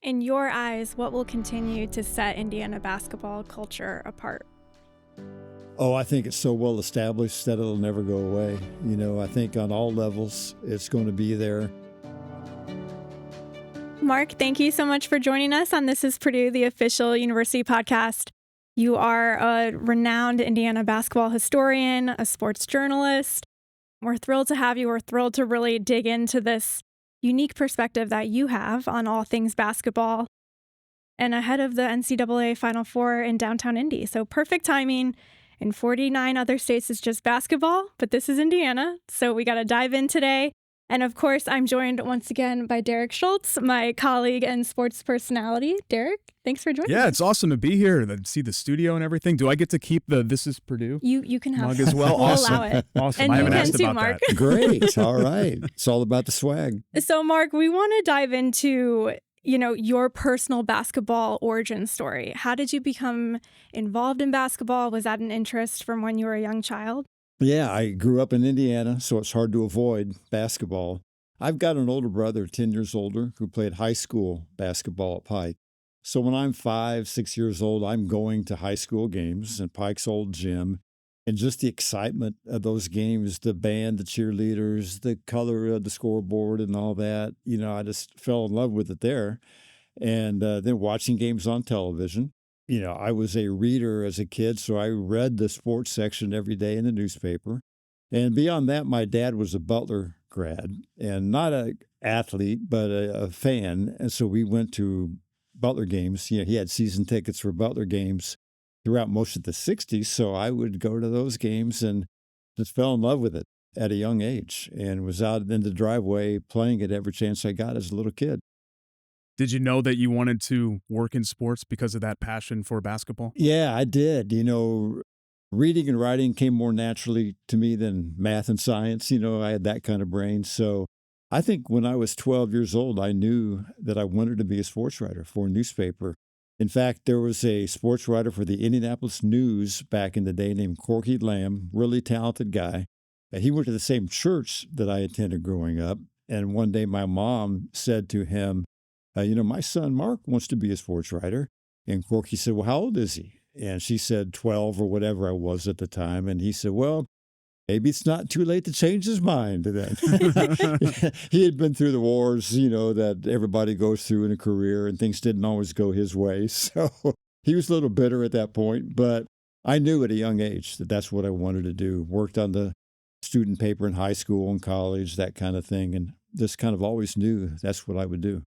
In your eyes, what will continue to set Indiana basketball culture apart? Oh, I think it's so well established that it'll never go away. I think on all levels, it's going to be there. Mark, thank you so much for joining us on This is Purdue, the official university podcast. You are a renowned Indiana basketball historian, a sports journalist. We're thrilled to have you. We're thrilled to really dig into this unique perspective that you have on all things basketball and ahead of the NCAA Final Four in downtown Indy. So perfect timing. In 49 other states, it's just basketball, but this is Indiana. So we got to dive in today. And of course, I'm joined once again by Derek Schultz, my colleague and sports personality. Derek, thanks for joining us. Yeah, it's awesome to be here, to see the studio and everything. Do I get to keep the This is Purdue You can have mug as well? We'll Awesome. allow it. Awesome. And I you haven't can asked too, about Mark. that. Great. All right. It's all about the swag. So, Mark, we want to dive into, your personal basketball origin story. How did you become involved in basketball? Was that an interest from when you were a young child? Yeah, I grew up in Indiana, so it's hard to avoid basketball. I've got an older brother, 10 years older, who played high school basketball at Pike. So when I'm 5, 6 years old, I'm going to high school games in Pike's old gym. And just the excitement of those games, the band, the cheerleaders, the color of the scoreboard and all that, I just fell in love with it there. And then watching games on television. I was a reader as a kid, so I read the sports section every day in the newspaper. And beyond that, my dad was a Butler grad and not an athlete, but a fan. And so we went to Butler games. He had season tickets for Butler games throughout most of the 60s. So I would go to those games and just fell in love with it at a young age and was out in the driveway playing it every chance I got as a little kid. Did you know that you wanted to work in sports because of that passion for basketball? Yeah, I did. Reading and writing came more naturally to me than math and science. I had that kind of brain. So I think when I was 12 years old, I knew that I wanted to be a sports writer for a newspaper. In fact, there was a sports writer for the Indianapolis News back in the day named Corky Lamb, really talented guy. He went to the same church that I attended growing up. And one day my mom said to him, my son Mark wants to be a sports writer. And Corky said, well, how old is he? And she said 12 or whatever I was at the time. And he said, well, maybe it's not too late to change his mind then. He had been through the wars, that everybody goes through in a career, and things didn't always go his way. So he was a little bitter at that point. But I knew at a young age that that's what I wanted to do. Worked on the student paper in high school and college, that kind of thing. And just kind of always knew that's what I would do.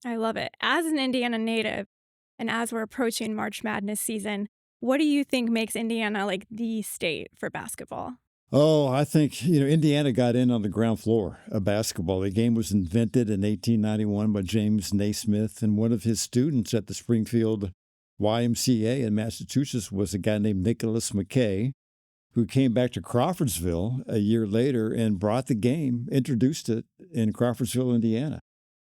I love it. As an Indiana native, and as we're approaching March Madness season, what do you think makes Indiana like the state for basketball? Oh, I think, Indiana got in on the ground floor of basketball. The game was invented in 1891 by James Naismith, and one of his students at the Springfield YMCA in Massachusetts was a guy named Nicholas McKay, who came back to Crawfordsville a year later and brought the game, introduced it in Crawfordsville, Indiana.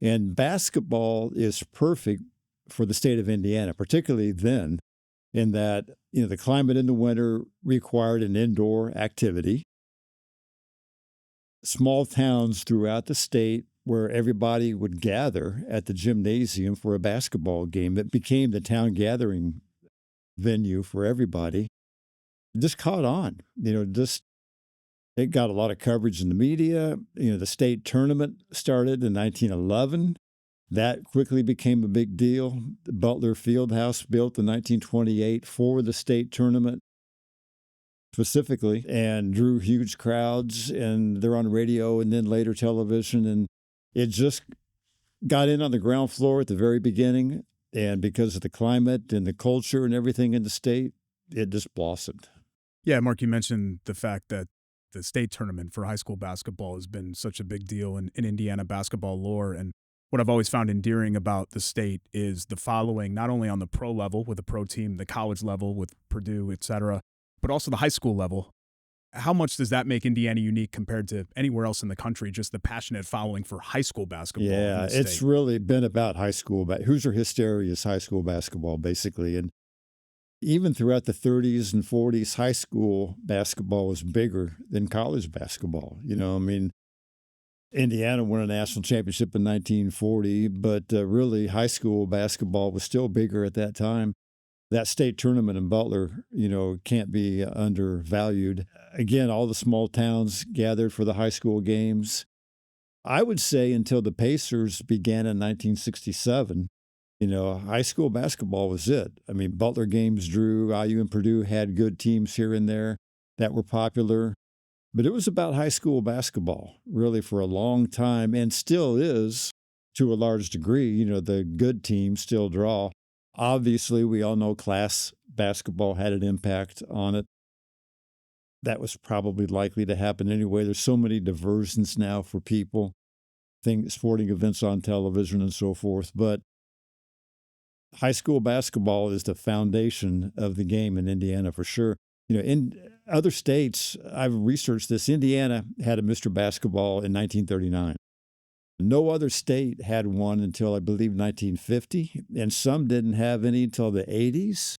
And basketball is perfect for the state of Indiana, particularly then, in that, the climate in the winter required an indoor activity. Small towns throughout the state where everybody would gather at the gymnasium for a basketball game that became the town gathering venue for everybody. Just caught on, it got a lot of coverage in the media. The state tournament started in 1911. That quickly became a big deal. The Butler Fieldhouse built in 1928 for the state tournament specifically and drew huge crowds, and they're on radio and then later television. And it just got in on the ground floor at the very beginning. And because of the climate and the culture and everything in the state, it just blossomed. Yeah, Mark, you mentioned the fact that the state tournament for high school basketball has been such a big deal in Indiana basketball lore. And what I've always found endearing about the state is the following, not only on the pro level with a pro team, the college level with Purdue, et cetera, but also the high school level. How much does that make Indiana unique compared to anywhere else in the country, just the passionate following for high school basketball? Yeah, it's really been about high school. Hoosier hysteria is high school basketball, basically. And even throughout the 30s and 40s, high school basketball was bigger than college basketball. Indiana won a national championship in 1940, but really high school basketball was still bigger at that time. That state tournament in Butler, can't be undervalued. Again, all the small towns gathered for the high school games. I would say until the Pacers began in 1967, high school basketball was it. I mean, Butler games drew. IU and Purdue had good teams here and there that were popular. But it was about high school basketball, really, for a long time, and still is to a large degree. The good teams still draw. Obviously, we all know class basketball had an impact on it. That was probably likely to happen anyway. There's so many diversions now for people, sporting events on television and so forth. But high school basketball is the foundation of the game in Indiana for sure. In other states, I've researched this. Indiana had a Mr. Basketball in 1939. No other state had one until, I believe, 1950, and some didn't have any until the 80s.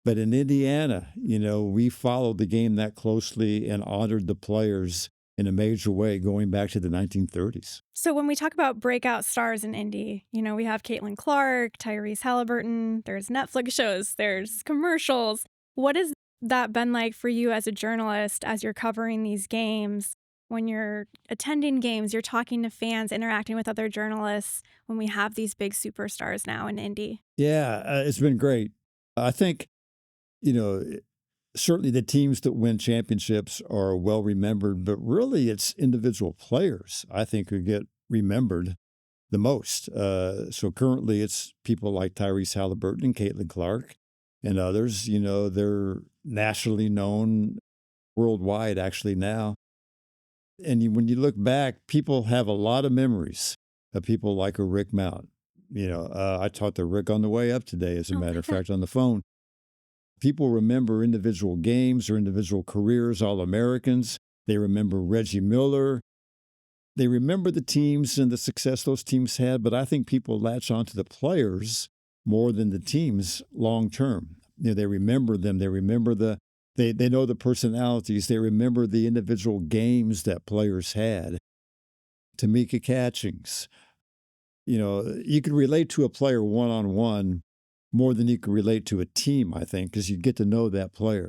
But in Indiana, we followed the game that closely and honored the players in a major way going back to the 1930s. So when we talk about breakout stars in Indy, we have Caitlin Clark, Tyrese Halliburton, there's Netflix shows, there's commercials. What has that been like for you as a journalist as you're covering these games? When you're attending games, you're talking to fans, interacting with other journalists when we have these big superstars now in Indy? Yeah, it's been great. I think, certainly the teams that win championships are well remembered, but really it's individual players, I think, who get remembered the most. So currently it's people like Tyrese Halliburton and Caitlin Clark and others. They're nationally known worldwide actually now. And when you look back, people have a lot of memories of people like a Rick Mount. I talked to Rick on the way up today, as a matter of fact, on the phone. People remember individual games or individual careers, All-Americans. They remember Reggie Miller. They remember the teams and the success those teams had, but I think people latch onto the players more than the teams long term. They remember them. They remember they know the personalities. They remember the individual games that players had. Tamika Catchings. You can relate to a player one-on-one more than you can relate to a team, I think, because you get to know that player.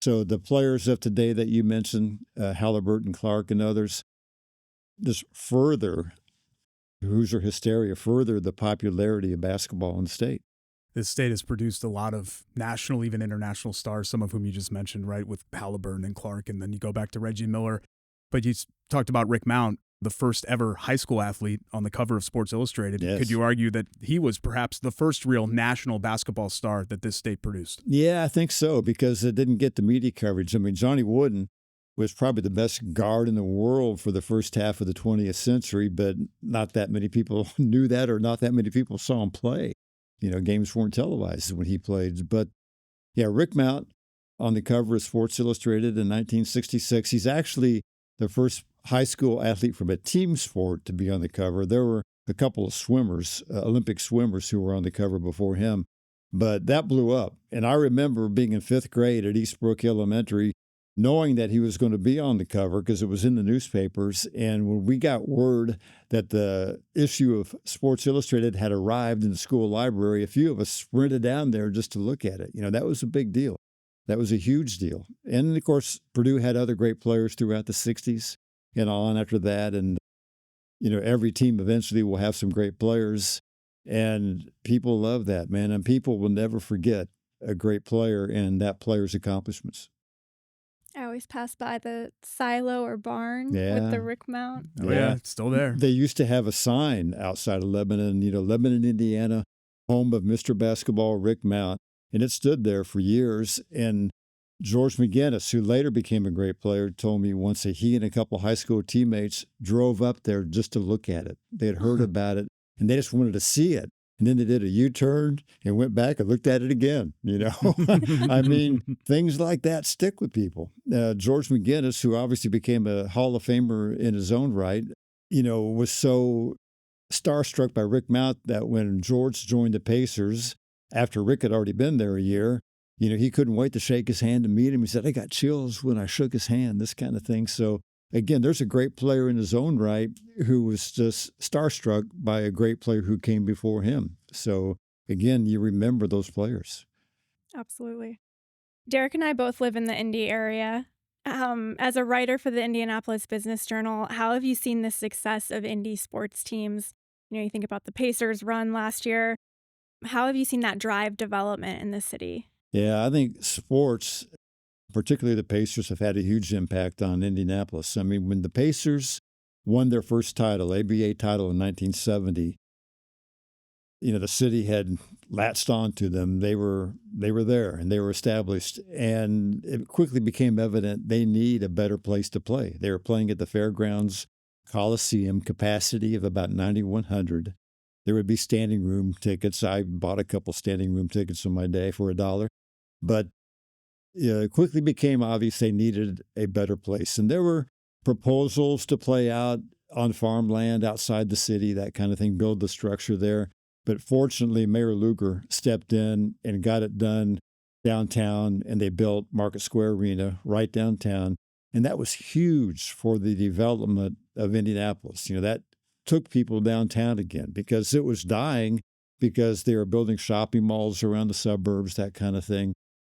So the players of today that you mentioned, Halliburton, Clark, and others, just further Hoosier hysteria, further the popularity of basketball in the state. This state has produced a lot of national, even international stars, some of whom you just mentioned, right, with Halliburton and Clark, and then you go back to Reggie Miller. But you talked about Rick Mount, the first ever high school athlete on the cover of Sports Illustrated. Yes. Could you argue that he was perhaps the first real national basketball star that this state produced? Yeah, I think so, because it didn't get the media coverage. I mean, Johnny Wooden was probably the best guard in the world for the first half of the 20th century, but not that many people knew that, or not that many people saw him play. Games weren't televised when he played. But yeah, Rick Mount on the cover of Sports Illustrated in 1966. He's actually the first high school athlete from a team sport to be on the cover. There were a couple of swimmers, Olympic swimmers, who were on the cover before him, but that blew up. And I remember being in 5th grade at Eastbrook Elementary, knowing that he was going to be on the cover because it was in the newspapers. And when we got word that the issue of Sports Illustrated had arrived in the school library, a few of us sprinted down there just to look at it. That was a big deal. That was a huge deal. And of course, Purdue had other great players throughout the 60s and on after that. And, every team eventually will have some great players. And people love that, man. And people will never forget a great player and that player's accomplishments. I always pass by the silo or barn Yeah. with the Rick Mount. Oh, yeah, it's still there. They used to have a sign outside of Lebanon, Lebanon, Indiana, home of Mr. Basketball, Rick Mount. And it stood there for years. And George McGinnis, who later became a great player, told me once that he and a couple high school teammates drove up there just to look at it. They had heard about it, and they just wanted to see it. And then they did a U-turn and went back and looked at it again, I mean, things like that stick with people. George McGinnis, who obviously became a Hall of Famer in his own right, was so starstruck by Rick Mount that when George joined the Pacers, after Rick had already been there a year, he couldn't wait to shake his hand and meet him. He said, I got chills when I shook his hand, this kind of thing. So again, there's a great player in his own right who was just starstruck by a great player who came before him. So again, you remember those players. Absolutely. Derek and I both live in the Indy area. As a writer for the Indianapolis Business Journal, how have you seen the success of Indy sports teams? You think about the Pacers run last year. How have you seen that drive development in the city? Yeah, I think sports, particularly the Pacers, have had a huge impact on Indianapolis. I mean, when the Pacers won their first title, ABA title in 1970, the city had latched on to them. They were there and they were established. And it quickly became evident they need a better place to play. They were playing at the Fairgrounds Coliseum, capacity of about 9,100. There would be standing room tickets. I bought a couple standing room tickets on my day for $1. But it quickly became obvious they needed a better place. And there were proposals to play out on farmland outside the city, that kind of thing, build the structure there. But fortunately, Mayor Lugar stepped in and got it done downtown, and they built Market Square Arena right downtown. And that was huge for the development of Indianapolis. That took people downtown again because it was dying because they were building shopping malls around the suburbs, that kind of thing.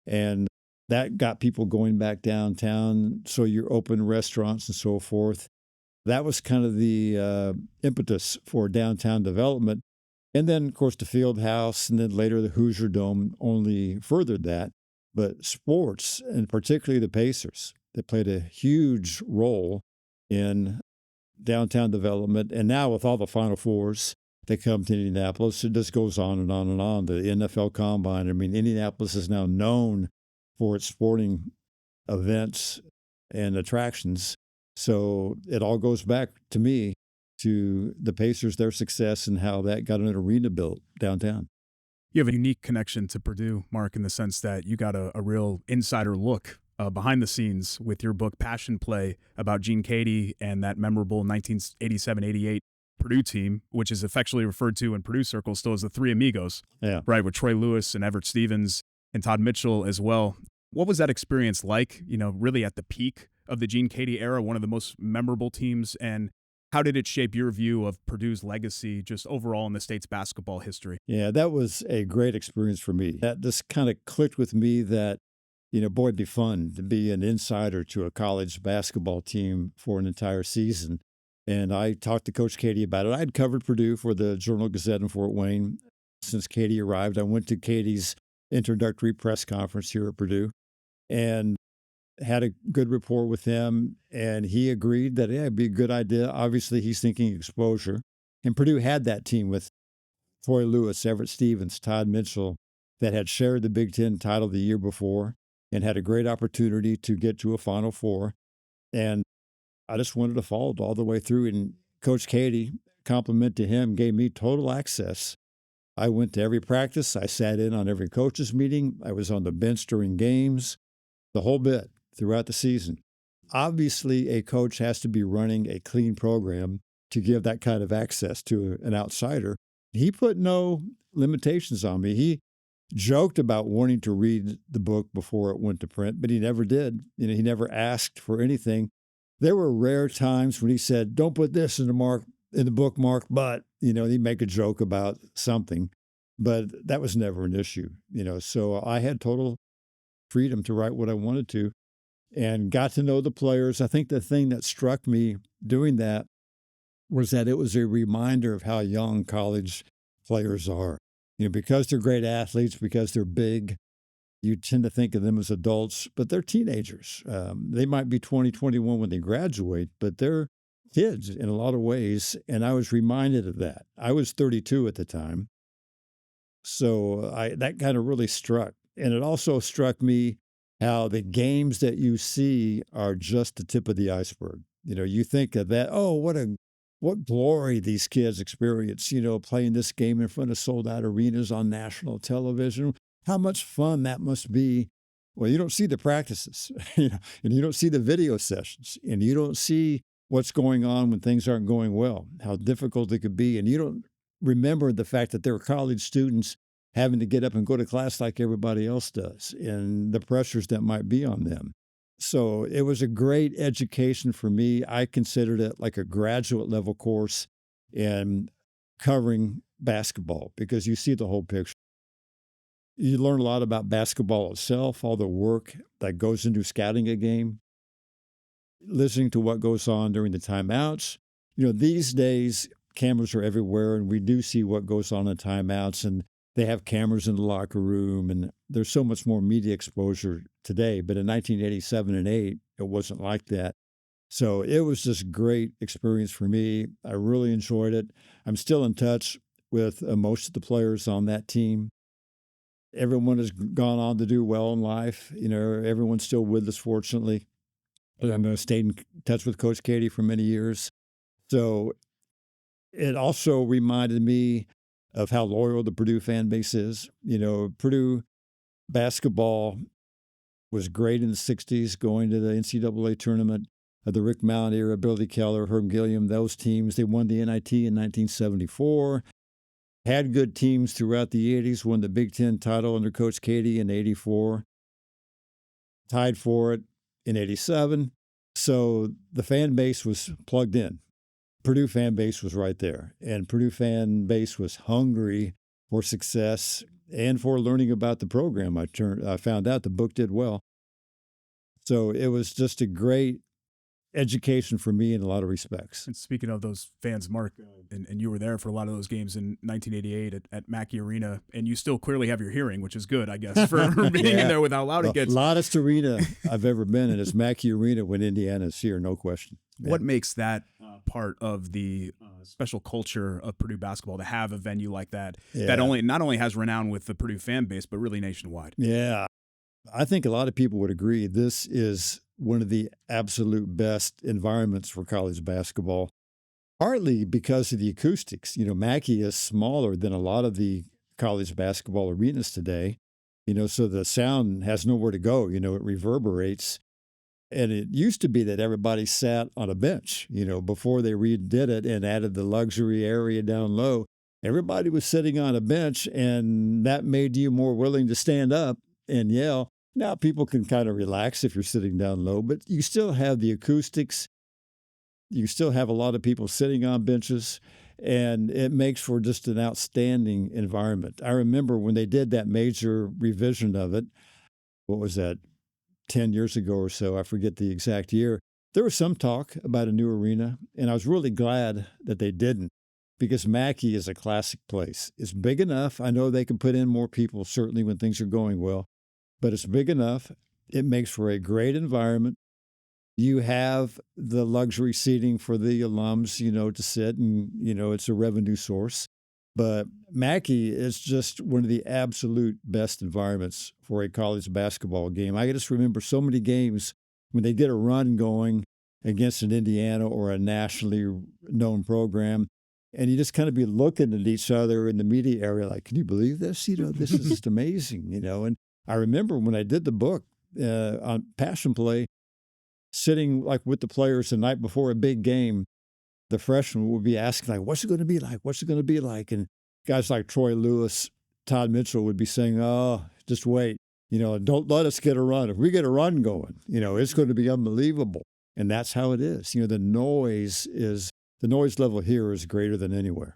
And that got people going back downtown. So you open restaurants and so forth. That was kind of the impetus for downtown development. And then, of course, the Field House and then later the Hoosier Dome only furthered that. But sports, and particularly the Pacers, they played a huge role in downtown development. And now with all the Final Fours that come to Indianapolis, it just goes on and on and on. The NFL Combine, I mean, Indianapolis is now known for its sporting events and attractions. So it all goes back, to me, to the Pacers, their success, and how that got an arena built downtown. You have a unique connection to Purdue, Mark, in the sense that you got a real insider look behind the scenes with your book Passion Play about Gene Keady and that memorable 1987-88 Purdue team, which is affectionately referred to in Purdue circles still as the Three Amigos, right, with Troy Lewis and Everett Stevens and Todd Mitchell as well. What was that experience like, really at the peak of the Gene Keady era, one of the most memorable teams, and how did it shape your view of Purdue's legacy just overall in the state's basketball history? Yeah, that was a great experience for me. That just kind of clicked with me that, boy, it'd be fun to be an insider to a college basketball team for an entire season. And I talked to Coach Keady about it. I'd covered Purdue for the Journal-Gazette in Fort Wayne since Keady arrived. I went to Keady's introductory press conference here at Purdue and had a good rapport with him, and he agreed that it'd be a good idea. Obviously, he's thinking exposure. And Purdue had that team with Troy Lewis, Everett Stevens, Todd Mitchell, that had shared the Big Ten title the year before and had a great opportunity to get to a Final Four. And I just wanted to follow it all the way through. And Coach Keady, compliment to him, gave me total access. I went to every practice. I sat in on every coaches meeting. I was on the bench during games, the whole bit throughout the season. Obviously, a coach has to be running a clean program to give that kind of access to an outsider. He put no limitations on me. He joked about wanting to read the book before it went to print, but he never did. He never asked for anything. There were rare times when he said, "Don't put this in the book, Mark," but, he'd make a joke about something. But that was never an issue, So I had total freedom to write what I wanted to and got to know the players. I think the thing that struck me doing that was that it was a reminder of how young college players are. Because they're great athletes, because they're big, you tend to think of them as adults, but they're teenagers. They might be 20, 21 when they graduate, but they're kids in a lot of ways. And I was reminded of that. I was 32 at the time. So that kind of really struck. And it also struck me how the games that you see are just the tip of the iceberg. You think of that, oh, what glory these kids experience, playing this game in front of sold-out arenas on national television. How much fun that must be. Well, you don't see the practices, and you don't see the video sessions, and you don't see what's going on when things aren't going well, how difficult it could be, and you don't remember the fact that there are college students having to get up and go to class like everybody else does, and the pressures that might be on them. So it was a great education for me. I considered it like a graduate level course in covering basketball because you see the whole picture. You learn a lot about basketball itself, all the work that goes into scouting a game, listening to what goes on during the timeouts. These days, cameras are everywhere, and we do see what goes on in timeouts, and they have cameras in the locker room, and there's so much more media exposure today. But in 1987 and 8, it wasn't like that. So it was just a great experience for me. I really enjoyed it. I'm still in touch with most of the players on that team. Everyone has gone on to do well in life. Everyone's still with us, fortunately. And I stayed in touch with Coach Keady for many years. So it also reminded me of how loyal the Purdue fan base is. Purdue basketball was great in the 60s, going to the NCAA tournament, the Rick Mount era, Billy Keller, Herb Gilliam, those teams. They won the NIT in 1974. Had good teams throughout the 80s, won the Big Ten title under Coach Keady in 84, tied for it in 87. So the fan base was plugged in. Purdue fan base was right there. And Purdue fan base was hungry for success and for learning about the program. I found out the book did well. So it was just a great education for me in a lot of respects. And speaking of those fans, Mark, and you were there for a lot of those games in 1988 at Mackey Arena, and you still clearly have your hearing, which is good, I guess, for being in there with how loud it gets. The loudest arena I've ever been in is Mackey Arena when Indiana's here, no question. What makes that part of the special culture of Purdue basketball to have a venue like that that not only has renown with the Purdue fan base, but really nationwide? Yeah, I think a lot of people would agree this is one of the absolute best environments for college basketball, partly because of the acoustics. Mackey is smaller than a lot of the college basketball arenas today, so the sound has nowhere to go. It reverberates. And it used to be that everybody sat on a bench, before they redid it and added the luxury area down low. Everybody was sitting on a bench, and that made you more willing to stand up and yell. Now people can kind of relax if you're sitting down low, but you still have the acoustics. You still have a lot of people sitting on benches, and it makes for just an outstanding environment. I remember when they did that major revision of it, what was that, 10 years ago or so, I forget the exact year, there was some talk about a new arena, and I was really glad that they didn't, because Mackey is a classic place. It's big enough. I know they can put in more people, certainly when things are going well, but it's big enough. It makes for a great environment. You have the luxury seating for the alums, to sit, and, it's a revenue source. But Mackey is just one of the absolute best environments for a college basketball game. I just remember so many games when they get a run going against an Indiana or a nationally known program, and you just kind of be looking at each other in the media area like, can you believe this? This is just amazing, And I remember when I did the book on Passion Play, sitting like with the players the night before a big game, the freshmen would be asking, like, what's it going to be like? What's it going to be like? And guys like Troy Lewis, Todd Mitchell would be saying, oh, just wait. Don't let us get a run. If we get a run going, it's going to be unbelievable. And that's how it is. The noise level here is greater than anywhere.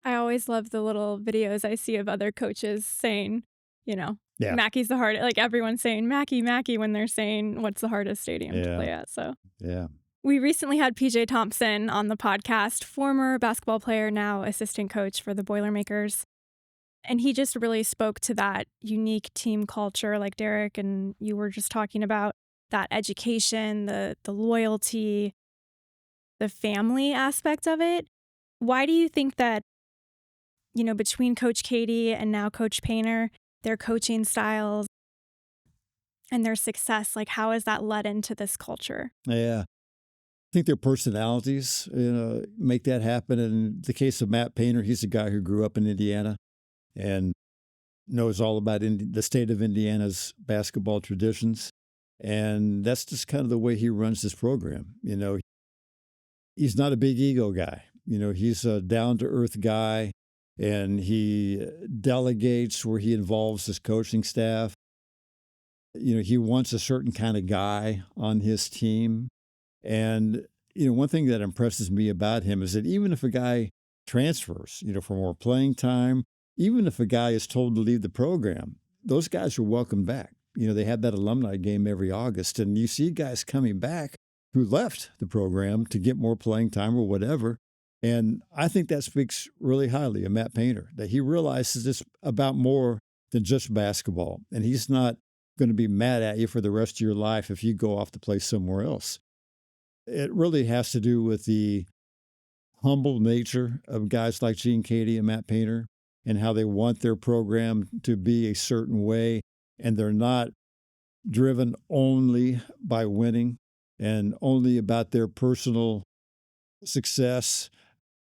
I always love the little videos I see of other coaches saying, Mackey's the hardest. Like everyone's saying Mackey when they're saying what's the hardest stadium to play at. So yeah. We recently had PJ Thompson on the podcast, former basketball player, now assistant coach for the Boilermakers. And he just really spoke to that unique team culture, like Derek and you were just talking about, that education, the loyalty, the family aspect of it. Why do you think that, between Coach Keady and now Coach Painter, their coaching styles and their success, like how has that led into this culture? Yeah. I think their personalities, make that happen. In the case of Matt Painter, he's a guy who grew up in Indiana and knows all about the state of Indiana's basketball traditions. And that's just kind of the way he runs this program. He's not a big ego guy. He's a down-to-earth guy, and he delegates where he involves his coaching staff. He wants a certain kind of guy on his team. And, one thing that impresses me about him is that even if a guy transfers, for more playing time, even if a guy is told to leave the program, those guys are welcome back. They have that alumni game every August, and you see guys coming back who left the program to get more playing time or whatever. And I think that speaks really highly of Matt Painter, that he realizes it's about more than just basketball. And he's not going to be mad at you for the rest of your life if you go off to play somewhere else. It really has to do with the humble nature of guys like Gene Keady and Matt Painter and how they want their program to be a certain way. And they're not driven only by winning and only about their personal success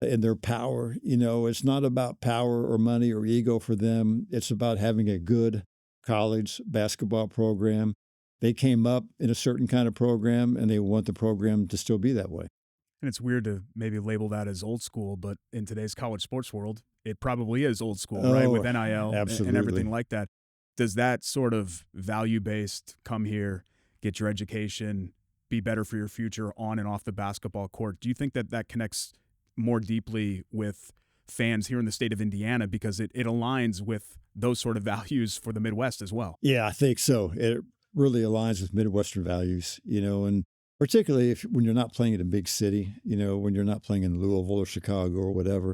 and their power. It's not about power or money or ego for them. It's about having a good college basketball program. They came up in a certain kind of program, and they want the program to still be that way. And it's weird to maybe label that as old school, but in today's college sports world, it probably is old school, right? With NIL and everything like that. Does that sort of value-based, come here, get your education, be better for your future on and off the basketball court, do you think that that connects more deeply with fans here in the state of Indiana because it aligns with those sort of values for the Midwest as well? Yeah, I think so. It really aligns with Midwestern values, and particularly when you're not playing in a big city, when you're not playing in Louisville or Chicago or whatever,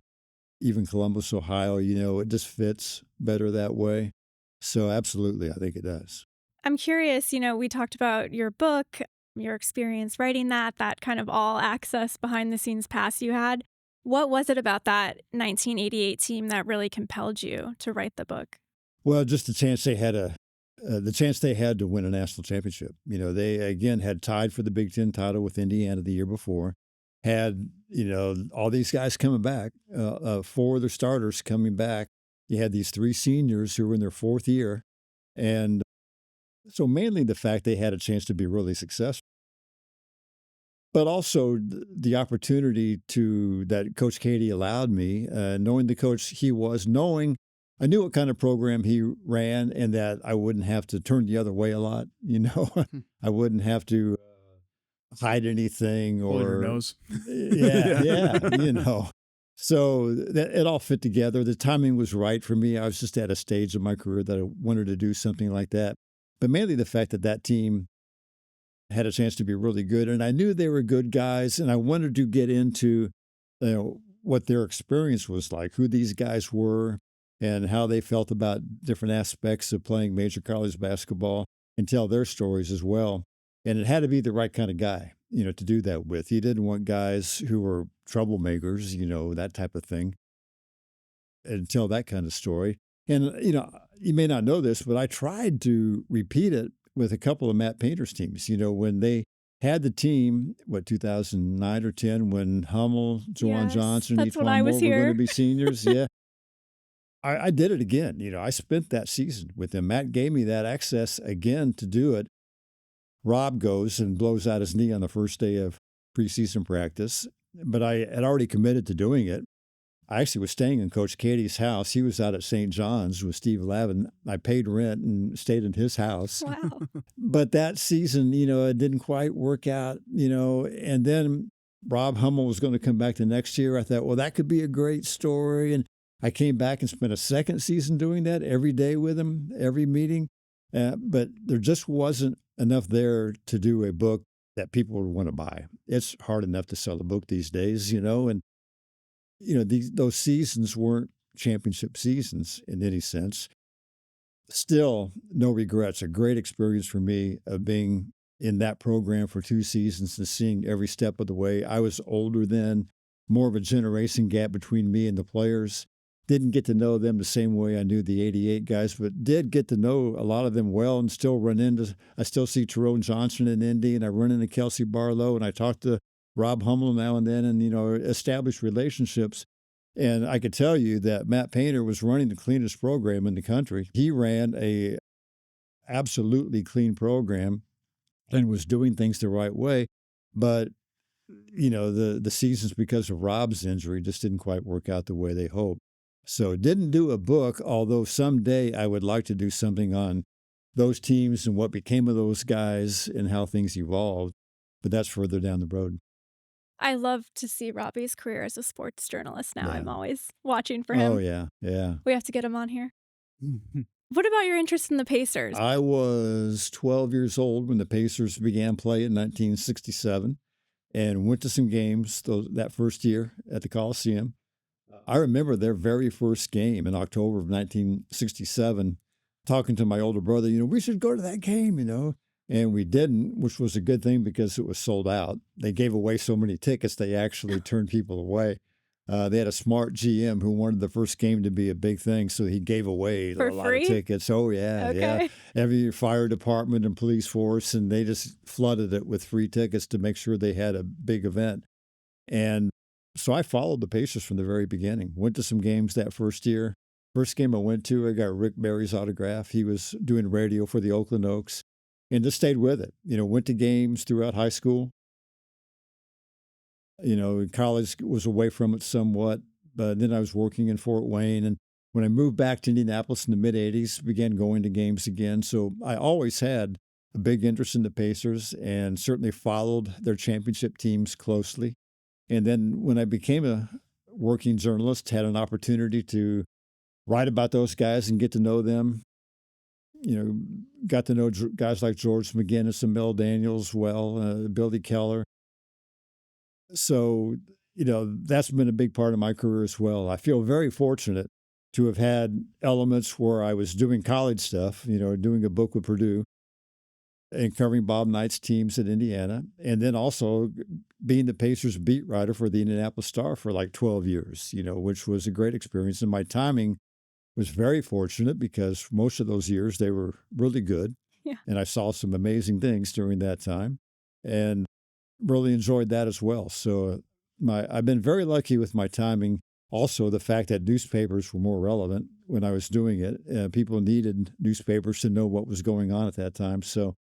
even Columbus, Ohio, it just fits better that way. So absolutely, I think it does. I'm curious, we talked about your book, your experience writing that kind of all access behind the scenes pass you had. What was it about that 1988 team that really compelled you to write the book? Well, just the chance they had to win a national championship. They again had tied for the Big Ten title with Indiana the year before, had, all these guys coming back, 4 of their starters coming back. You had these 3 seniors who were in their 4th year. And so mainly the fact they had a chance to be really successful, but also the opportunity that Coach Keady allowed me, knowing the coach he was, I knew what kind of program he ran and that I wouldn't have to turn the other way a lot. I wouldn't have to hide anything or hold your nose. Yeah. So it all fit together. The timing was right for me. I was just at a stage of my career that I wanted to do something like that. But mainly the fact that team had a chance to be really good. And I knew they were good guys. And I wanted to get into what their experience was like, who these guys were, and how they felt about different aspects of playing major college basketball and tell their stories as well. And it had to be the right kind of guy, to do that with. He didn't want guys who were troublemakers, that type of thing, and tell that kind of story. And, you may not know this, but I tried to repeat it with a couple of Matt Painter's teams, when they had the team, 2009 or 10, when Hummel, Jawan Johnson, each one more were going to be seniors. Yeah. I did it again. I spent that season with them. Matt gave me that access again to do it. Rob goes and blows out his knee on the first day of preseason practice, but I had already committed to doing it. I actually was staying in Coach Keady's house. He was out at St. John's with Steve Lavin. I paid rent and stayed in his house. Wow. But that season, it didn't quite work out, and then Rob Hummel was going to come back the next year. I thought, well, that could be a great story. And I came back and spent a second season doing that every day with him, every meeting. But there just wasn't enough there to do a book that people would want to buy. It's hard enough to sell a book these days, and those seasons weren't championship seasons in any sense. Still, no regrets. A great experience for me of being in that program for 2 seasons and seeing every step of the way. I was older then, more of a generation gap between me and the players. Didn't get to know them the same way I knew the 88 guys, but did get to know a lot of them well and still I still see Tyrone Johnson in Indy, and I run into Kelsey Barlow, and I talk to Rob Hummel now and then, and, establish relationships. And I could tell you that Matt Painter was running the cleanest program in the country. He ran a absolutely clean program and was doing things the right way. But, the seasons, because of Rob's injury, just didn't quite work out the way they hoped. So didn't do a book, although someday I would like to do something on those teams and what became of those guys and how things evolved. But that's further down the road. I love to see Robbie's career as a sports journalist now. Yeah. I'm always watching for Oh, him. yeah. Yeah. We have to get him on here. What about your interest in the Pacers? I was 12 years old when the Pacers began play in 1967 and went to some games that first year at the Coliseum. I remember their very first game in October of 1967, talking to my older brother, we should go to that game, And we didn't, which was a good thing because it was sold out. They gave away so many tickets, they actually turned people away. They had a smart GM who wanted the first game to be a big thing, so he gave away For a lot free? of tickets. Oh, yeah, Okay. yeah. Every fire department and police force, and they just flooded it with free tickets to make sure they had a big event. And so I followed the Pacers from the very beginning. Went to some games that first year. First game I went to, I got Rick Barry's autograph. He was doing radio for the Oakland Oaks, and just stayed with it. Went to games throughout high school. College was away from it somewhat, but then I was working in Fort Wayne. And when I moved back to Indianapolis in the mid-'80s, began going to games again. So I always had a big interest in the Pacers and certainly followed their championship teams closely. And then when I became a working journalist, had an opportunity to write about those guys and get to know them. Got to know guys like George McGinnis and Mel Daniels well, Billy Keller. So, that's been a big part of my career as well. I feel very fortunate to have had elements where I was doing college stuff, doing a book with Purdue and covering Bob Knight's teams at Indiana, and then also being the Pacers beat writer for the Indianapolis Star for like 12 years, which was a great experience. And my timing was very fortunate because most of those years they were really good. Yeah. And I saw some amazing things during that time. And really enjoyed that as well. So I've been very lucky with my timing. Also, the fact that newspapers were more relevant when I was doing it. People needed newspapers to know what was going on at that time. So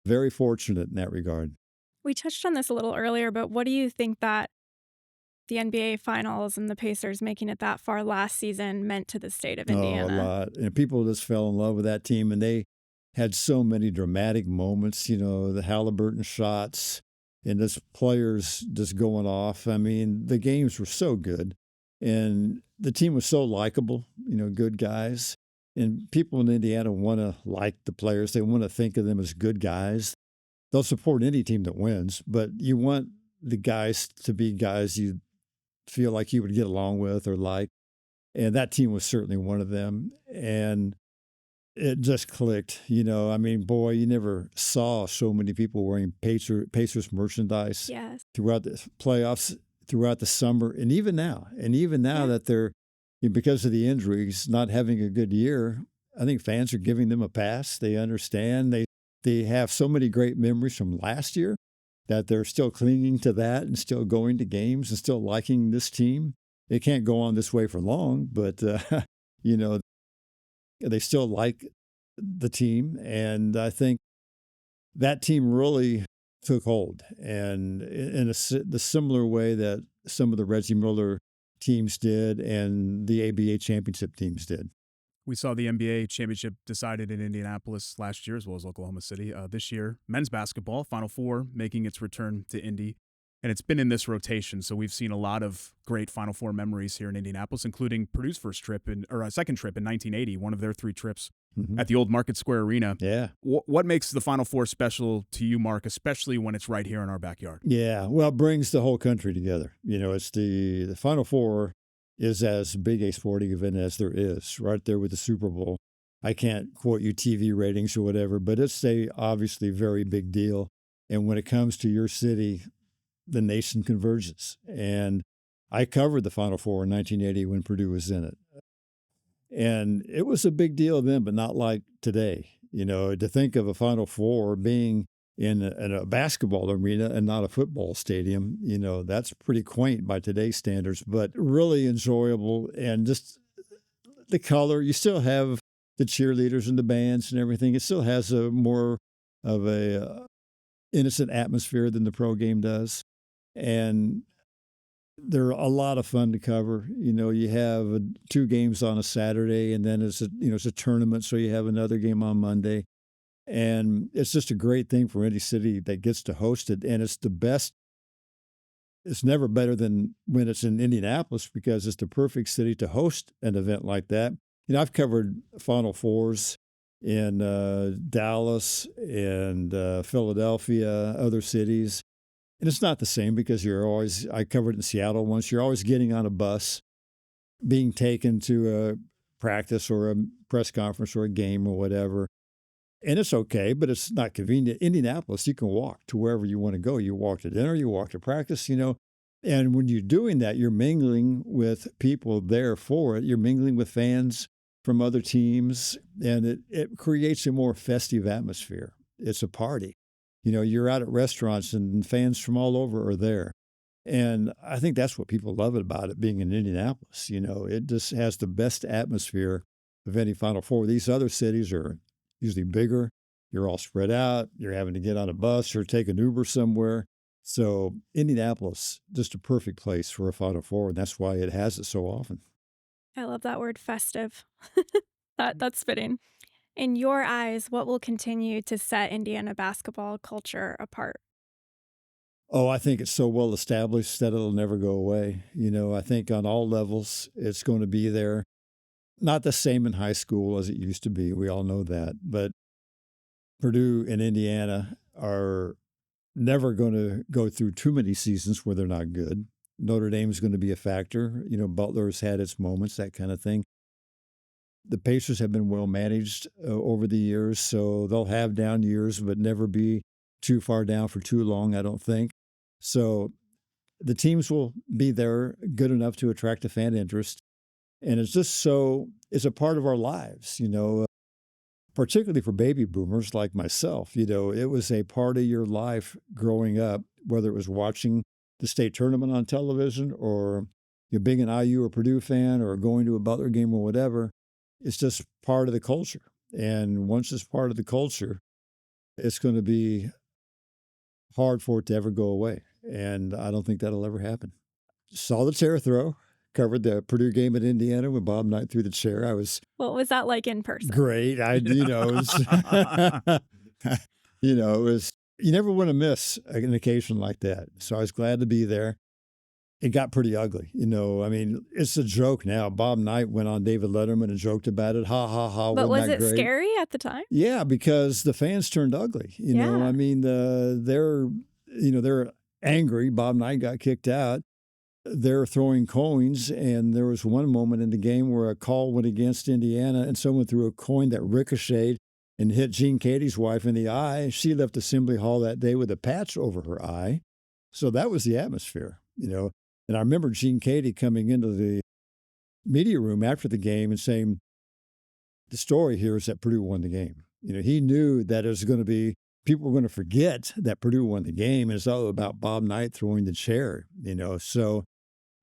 very fortunate in that regard. We touched on this a little earlier, but what do you think that the NBA Finals and the Pacers making it that far last season meant to the state of Indiana? Oh, a lot. And people just fell in love with that team, and they had so many dramatic moments, the Halliburton shots, and just players just going off. I mean, the games were so good, and the team was so likable, good guys. And people in Indiana want to like the players. They want to think of them as good guys. They'll support any team that wins, but you want the guys to be guys you feel like you would get along with or like. And that team was certainly one of them. And it just clicked, I mean, boy, you never saw so many people wearing Pacers merchandise Yes. throughout the playoffs, throughout the summer, and even now. That they're, because of the injuries, not having a good year, I think fans are giving them a pass. They understand. They have so many great memories from last year that they're still clinging to that and still going to games and still liking this team. It can't go on this way for long, but, they still like the team. And I think that team really took hold. And in the similar way that some of the Reggie Miller teams did and the ABA championship teams did. We saw the NBA championship decided in Indianapolis last year, as well as Oklahoma City. This year, men's basketball, Final Four, making its return to Indy. And it's been in this rotation, so we've seen a lot of great Final Four memories here in Indianapolis, including Purdue's second trip in 1980, one of their 3 trips at the old Market Square Arena. Yeah. What makes the Final Four special to you, Mark, especially when it's right here in our backyard? Yeah, well, it brings the whole country together. It's the Final Four is as big a sporting event as there is, right there with the Super Bowl. I can't quote you TV ratings or whatever, but it's obviously very big deal. And when it comes to your city, the nation converges. And I covered the Final Four in 1980 when Purdue was in it. And it was a big deal then, but not like today. To think of a Final Four being in a basketball arena and not a football stadium, that's pretty quaint by today's standards, but really enjoyable. And just the color, you still have the cheerleaders and the bands and everything. It still has a more of a innocent atmosphere than the pro game does. And they're a lot of fun to cover. You have 2 games on a Saturday, and then it's a tournament, so you have another game on Monday. And it's just a great thing for any city that gets to host it. And it's the best. It's never better than when it's in Indianapolis because it's the perfect city to host an event like that. I've covered Final Fours in Dallas and Philadelphia, other cities. And it's not the same because I covered it in Seattle once, you're always getting on a bus, being taken to a practice or a press conference or a game or whatever. And it's okay, but it's not convenient. Indianapolis, you can walk to wherever you want to go. You walk to dinner, you walk to practice, And when you're doing that, you're mingling with people there for it. You're mingling with fans from other teams, and it creates a more festive atmosphere. It's a party. You're out at restaurants and fans from all over are there. And I think that's what people love about it being in Indianapolis. It just has the best atmosphere of any Final Four. These other cities are usually bigger. You're all spread out. You're having to get on a bus or take an Uber somewhere. So Indianapolis, just a perfect place for a Final Four, and that's why it has it so often. I love that word, festive. That's fitting. In your eyes, what will continue to set Indiana basketball culture apart? Oh, I think it's so well established that it'll never go away. I think on all levels, it's going to be there. Not the same in high school as it used to be. We all know that. But Purdue and Indiana are never going to go through too many seasons where they're not good. Notre Dame is going to be a factor. Butler's had its moments, that kind of thing. The Pacers have been well managed over the years, so they'll have down years, but never be too far down for too long, I don't think. So the teams will be there good enough to attract a fan interest. And it's just it's a part of our lives, particularly for baby boomers like myself. It was a part of your life growing up, whether it was watching the state tournament on television or you're being an IU or Purdue fan or going to a Butler game or whatever. It's just part of the culture. And once it's part of the culture, it's going to be hard for it to ever go away. And I don't think that'll ever happen. Saw the chair throw, covered the Purdue game at Indiana when Bob Knight threw the chair. What was that like in person? Great. You never want to miss an occasion like that. So I was glad to be there. It got pretty ugly. It's a joke now. Bob Knight went on David Letterman and joked about it. Ha, ha, ha. But was it great? Scary at the time? Yeah, because the fans turned ugly. They're angry. Bob Knight got kicked out. They're throwing coins, and there was one moment in the game where a call went against Indiana, and someone threw a coin that ricocheted and hit Gene Keady's wife in the eye. She left Assembly Hall that day with a patch over her eye. So that was the atmosphere, And I remember Gene Keady coming into the media room after the game and saying, the story here is that Purdue won the game. He knew that it was going to be, people were going to forget that Purdue won the game. And it's all about Bob Knight throwing the chair, So,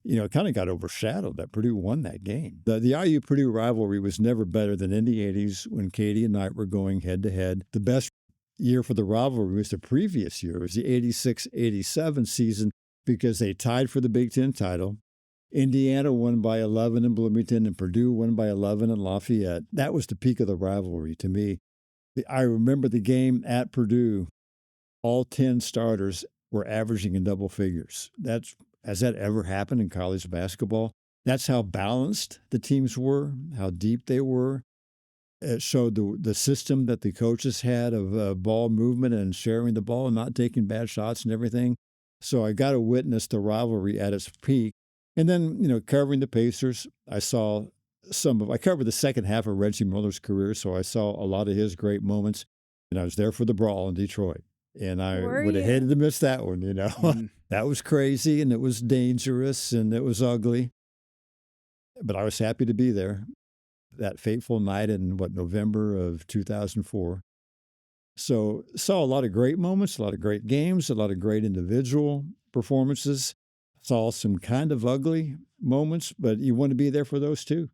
it kind of got overshadowed that Purdue won that game. The IU-Purdue rivalry was never better than in the 80s when Keady and Knight were going head-to-head. The best year for the rivalry was the previous year. It was the 86-87 season because they tied for the Big Ten title. Indiana won by 11 in Bloomington, and Purdue won by 11 in Lafayette. That was the peak of the rivalry to me. I remember the game at Purdue. All 10 starters were averaging in double figures. Has that ever happened in college basketball? That's how balanced the teams were, how deep they were. It showed the system that the coaches had of ball movement and sharing the ball and not taking bad shots and everything. So I got to witness the rivalry at its peak. And then, covering the Pacers, I covered the second half of Reggie Miller's career, so I saw a lot of his great moments. And I was there for the brawl in Detroit. And I would have hated to miss that one, That was crazy, and it was dangerous, and it was ugly. But I was happy to be there that fateful night in, November of 2004. So saw a lot of great moments, a lot of great games, a lot of great individual performances. Saw some kind of ugly moments, but you want to be there for those too.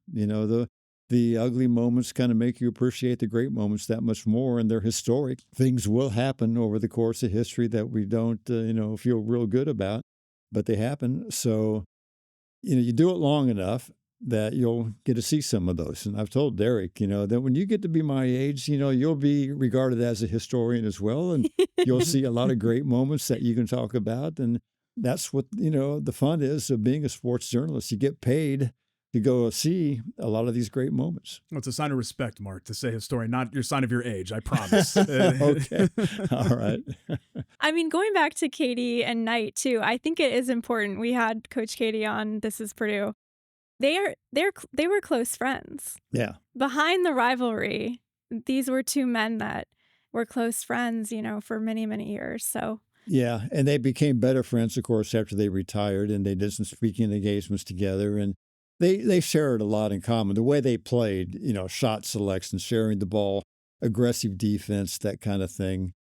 The ugly moments kind of make you appreciate the great moments that much more, and they're historic. Things will happen over the course of history that we don't, feel real good about, but they happen. So, you do it long enough, that you'll get to see some of those. And I've told Derek, that when you get to be my age, you'll be regarded as a historian as well. And you'll see a lot of great moments that you can talk about. And that's what, the fun is of being a sports journalist. You get paid to go see a lot of these great moments. Well, it's a sign of respect, Mark, to say historian, not your sign of your age, I promise. Okay. All right. I mean, going back to Keady and Knight, too, I think it is important. We had Coach Keady on This is Purdue. They were close friends. Yeah. Behind the rivalry, these were two men that were close friends, for many, many years. So yeah, and they became better friends, of course, after they retired, and they did some speaking engagements together, and they shared a lot in common. The way they played, shot selection, sharing the ball, aggressive defense, that kind of thing.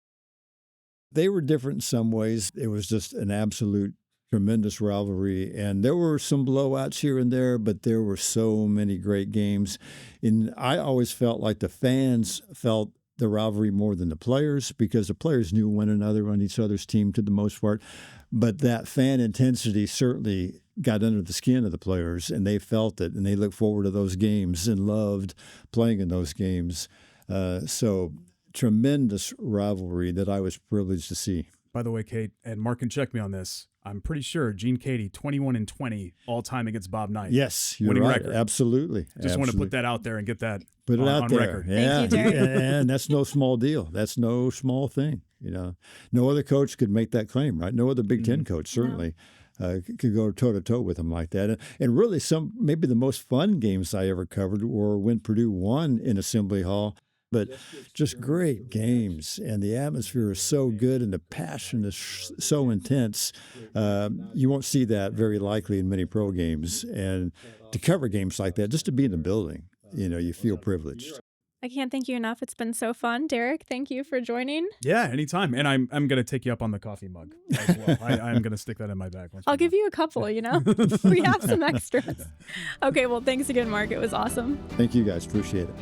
They were different in some ways. It was just an absolute tremendous rivalry, and there were some blowouts here and there, but there were so many great games. And I always felt like the fans felt the rivalry more than the players, because the players knew one another on each other's team to the most part. But that fan intensity certainly got under the skin of the players, and they felt it, and they looked forward to those games and loved playing in those games. So tremendous rivalry that I was privileged to see. By the way, Kate, and Mark can check me on this, I'm pretty sure Gene Keady, 21-20 all time against Bob Knight. Yes, you're winning right. record. Absolutely. Just want to put that out there and get that Put it out on there. record. Yeah. Thank you, Derek. And that's no small deal. That's no small thing. No other coach could make that claim, right? No other Big Ten coach certainly could go toe to toe with him like that. And really, maybe the most fun games I ever covered were when Purdue won in Assembly Hall. But just great games, and the atmosphere is so good, and the passion is so intense. You won't see that very likely in many pro games. And to cover games like that, just to be in the building, you feel privileged. I can't thank you enough. It's been so fun. Derek, thank you for joining. Yeah, anytime. And I'm going to take you up on the coffee mug as well. I'm going to stick that in my bag. I'll give you a couple, We have some extras. Okay, well, thanks again, Mark. It was awesome. Thank you, guys. Appreciate it.